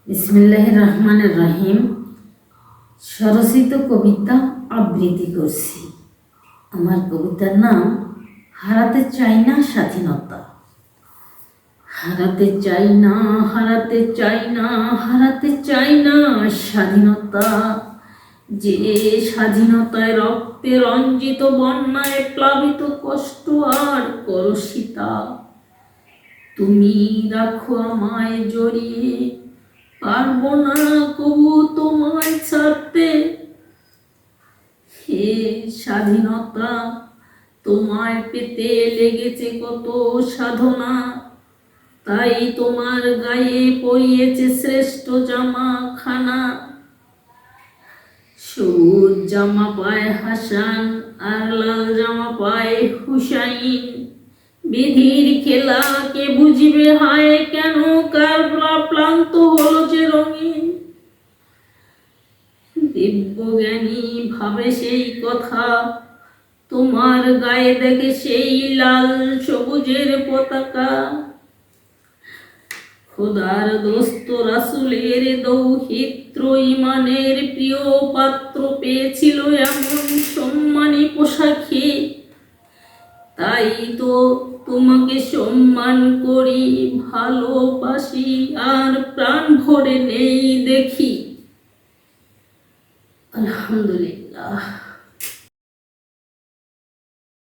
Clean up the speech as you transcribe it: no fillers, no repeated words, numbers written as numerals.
বিসমিল্লাহির রহমানির রহিম। স্বরচিত কবিতা আবৃত্তি করছি। আমার কবিতার নাম হারাতে চাই না স্বাধীনতা। হারাতে চাই না, হারাতে চাই না, হারাতে চাই না স্বাধীনতা। যে স্বাধীনতায় রক্তে রঞ্জিত, বন্যায় প্লাবিত, কষ্ট আর কলুষিতা। তুমি রাখো আমায় জড়িয়ে, পারবো না কবু তোমায় ছাড়তে। হে স্বাধীনতা, তোমায় পেতে লেগেছে কত সাধনা, তাই তোমার গায়ে পরিয়েছে শ্রেষ্ঠ জামা খানা। সবুজ জামা পায় হাসান, আর লাল জামা পায় হুসাইন। বিধির খেলা কে বুঝিবে হায়, কেন কারবা প্লান্ত হলো যে রঙিন। দিব্যজ্ঞানী ভাবে সেই কথা, তোমার গায়ে দেখে সেই লাল সবুজের পতাকা। খোদার দোস্ত রাসূলের দৌহিত্র, ইমানের প্রিয় পাত্র পেয়েছিল এমন সম্মানী পোশাকে। তাই তো তোমাকে সম্মান করি, ভালোবাসি, আর প্রাণ ভরে নেই দেখি। আলহামদুলিল্লাহ।